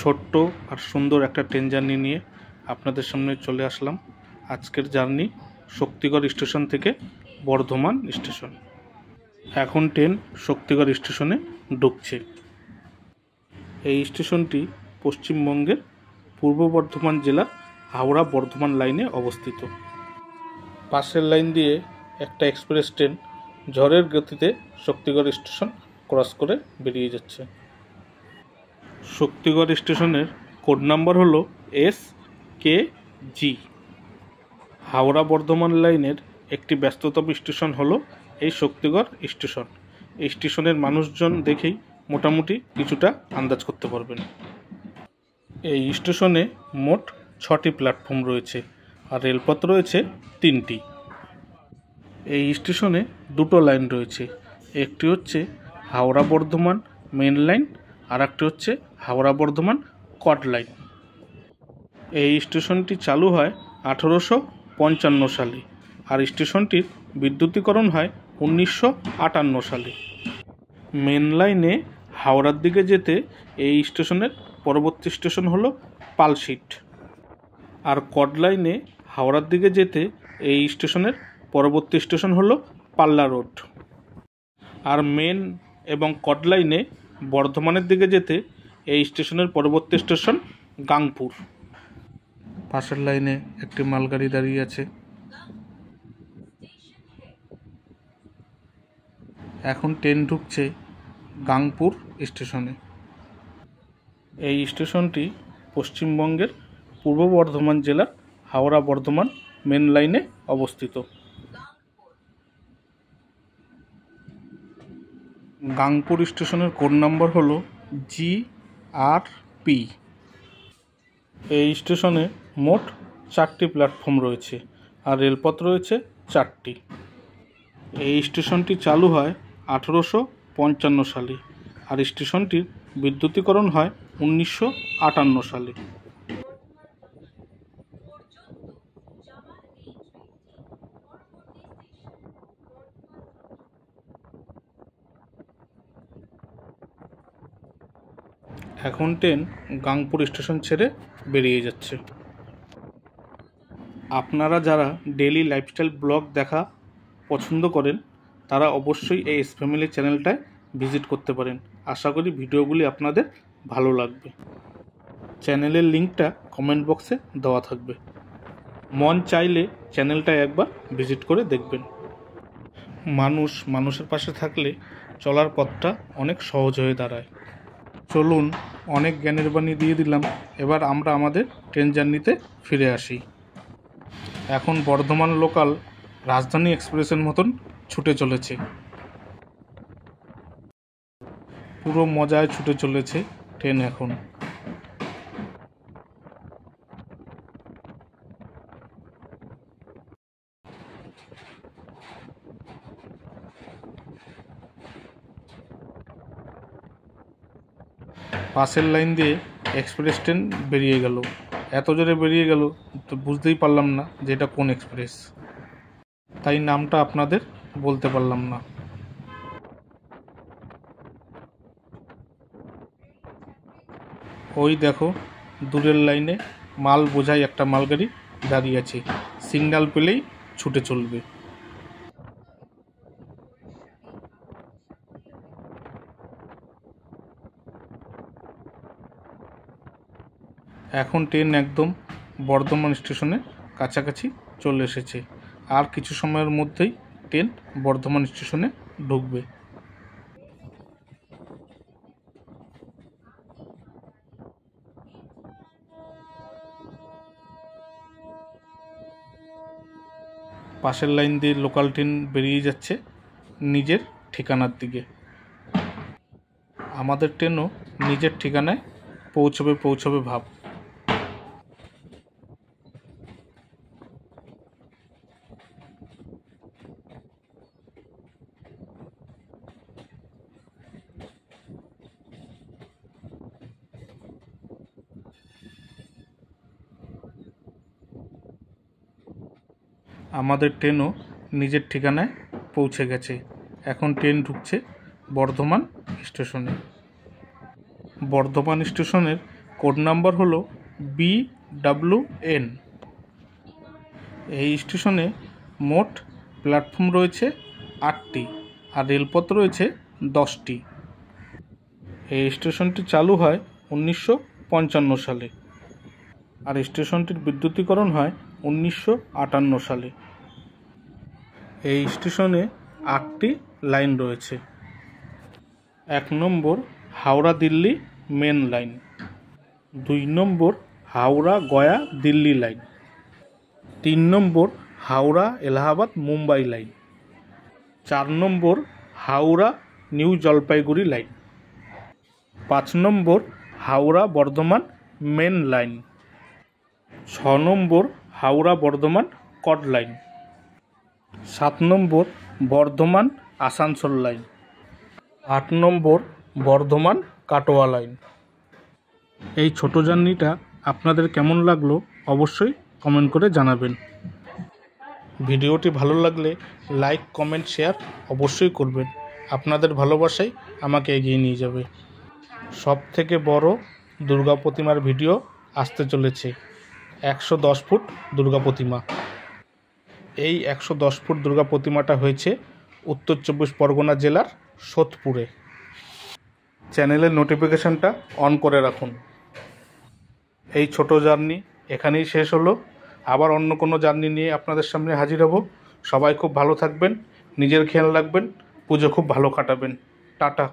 ছোট্ট আর সুন্দর একটা ট্রেন জার্নি নিয়ে আপনাদের সামনে চলে আসলাম। আজকের জার্নি শক্তিগড় স্টেশন থেকে বর্ধমান স্টেশন। এখন ট্রেন শক্তিগড় স্টেশনে ঢুকছে। এই স্টেশনটি পশ্চিমবঙ্গের পূর্ব বর্ধমান জেলার হাওড়া বর্ধমান লাইনে অবস্থিত। পাশের লাইন দিয়ে একটা এক্সপ্রেস ট্রেন ঝড়ের গতিতে শক্তিগড় স্টেশন ক্রস করে বেরিয়ে যাচ্ছে। শক্তিগড় স্টেশনের কোড নাম্বার হলো SKG। হাওড়া বর্ধমান লাইনের একটি ব্যস্ততম স্টেশন হলো এই শক্তিগড় স্টেশন। এই স্টেশনের মানুষজন দেখেই মোটামুটি কিছুটা আন্দাজ করতে পারবেন। এই স্টেশনে মোট 6টি প্ল্যাটফর্ম রয়েছে আর রেলপথ রয়েছে 3টি। এই স্টেশনে দুটো লাইন রয়েছে, একটি হচ্ছে হাওড়া বর্ধমান মেন লাইন আর একটি হচ্ছে হাওড়া বর্ধমান কট লাইন। এই স্টেশনটি চালু হয় 1855 সালে আর স্টেশনটির বিদ্যুতীকরণ হয় 1958 সালে। মেন লাইনে হাওড়ার দিকে যেতে এই স্টেশনের পরবর্তী স্টেশন হলো পালশিট, আর কট লাইনে হাওড়ার দিকে যেতে এই স্টেশনের পরবর্তী স্টেশন হলো পাল্লা রোড। আর মেন এবং কট লাইনে বর্ধমানের দিকে যেতে এই স্টেশনের পরবর্তী স্টেশন গাংপুর। পাশের লাইনে একটি মালগাড়ি দাঁড়িয়ে আছে। এখন ট্রেন ঢুকছে গাংপুর স্টেশনে। এই স্টেশনটি পশ্চিমবঙ্গের পূর্ব বর্ধমান জেলার হাওড়া বর্ধমান মেন লাইনে অবস্থিত। গাংপুর স্টেশনের কোড নাম্বার হলো GRP। এই স্টেশনে মোট 4টি প্ল্যাটফর্ম রয়েছে আর রেলপথ রয়েছে 4টি। এই স্টেশনটি চালু হয় 1855 সালে আর স্টেশনটির বিদ্যুতীকরণ হয় 1958 সালে। এখন ট্রেন গাংপুর স্টেশন ছেড়ে বেরিয়ে যাচ্ছে। আপনারা যারা ডেইলি লাইফস্টাইল ব্লগ দেখা পছন্দ করেন তারা অবশ্যই এই এস ফ্যামিলি চ্যানেলটায় ভিজিট করতে পারেন। আশা করি ভিডিওগুলি আপনাদের ভালো লাগবে। চ্যানেলের লিঙ্কটা কমেন্ট বক্সে দেওয়া থাকবে। মন চাইলে চ্যানেলটা একবার ভিজিট করে দেখবেন। মানুষের পাশে থাকলে চলার পথটা অনেক সহজ হয়ে দাঁড়ায়। চলুন, অনেক জ্ঞানের বাণী দিয়ে দিলাম, এবার আমরা আমাদের ট্রেন জার্নিতে ফিরে আসি। এখন বর্ধমান লোকাল রাজধানী এক্সপ্রেসের মতন ছুটে চলেছে। পুরো মজায় ছুটে চলেছে ট্রেন এখন। পাশের লাইন দিয়ে এক্সপ্রেস ট্রেন বেরিয়ে গেল। এত জোরে বেরিয়ে গেল তো বুঝতেই পারলাম না যে এটা কোন এক্সপ্রেস, তাই নামটা আপনাদের বলতে পারলাম না। ওই দেখো দূরের লাইনে মাল বোঝাই একটা মালগাড়ি দাঁড়িয়ে আছে, সিগন্যাল পেলেই ছুটে চলবে। এখন ট্রেন একদম বর্ধমান স্টেশনের কাছাকাছি চলে এসেছে, আর কিছু সময়ের মধ্যেই ট্রেন বর্ধমান স্টেশনে ঢুকবে। পাশের লাইন দিয়ে লোকাল ট্রেন বেরিয়ে যাচ্ছে নিজের ঠিকানার দিকে। আমাদের ট্রেনও নিজের ঠিকানায় পৌঁছবে ভাব। আমাদের ট্রেনও নিজের ঠিকানায় পৌঁছে গেছে। এখন ট্রেন ঢুকছে বর্ধমান স্টেশনে। বর্ধমান স্টেশনের কোড নাম্বার হলো BWN। এই স্টেশনে মোট প্ল্যাটফর্ম রয়েছে 8টি আর রেলপথ রয়েছে 10টি। এই স্টেশনটি চালু হয় 1955 সালে আর স্টেশনটির বিদ্যুতীকরণ হয় 1958 সালে। এই স্টেশনে 8টি লাইন রয়েছে। 1 নম্বর হাওড়া দিল্লি মেন লাইন, 2 নম্বর হাওড়া গয়া দিল্লি লাইন, 3 নম্বর হাওড়া এলাহাবাদ মুম্বাই লাইন, 4 নম্বর হাওড়া নিউ জলপাইগুড়ি লাইন, 5 নম্বর হাওড়া বর্ধমান মেন লাইন, 6 নম্বর হাওড়া বর্ধমান কড লাইন, 7 নম্বর বর্ধমান আসানসোল লাইন, 8 নম্বর বর্ধমান কাটোয়া লাইন। এই ছোট জার্নিটা আপনাদের কেমন লাগলো অবশ্যই কমেন্ট করে জানাবেন। ভিডিওটি ভালো লাগলে লাইক, কমেন্ট, শেয়ার অবশ্যই করবেন। আপনাদের ভালোবাসাই আমাকে এগিয়ে নিয়ে যাবে। সবথেকে বড় দুর্গা প্রতিমার ভিডিও আসতে চলেছে, 110 ফুট দুর্গা প্রতিমা। এই 110 ফুট দুর্গা প্রতিমাটা হয়েছে উত্তর 24 পরগনা জেলার সোদপুরে। চ্যানেলের নোটিফিকেশানটা অন করে রাখুন। এই ছোট জার্নি এখানেই শেষ হলো। আবার অন্য কোনো জার্নি নিয়ে আপনাদের সামনে হাজির হব। সবাই খুব ভালো থাকবেন, নিজের খেয়াল রাখবেন, পুজো খুব ভালো কাটাবেন। টাটা।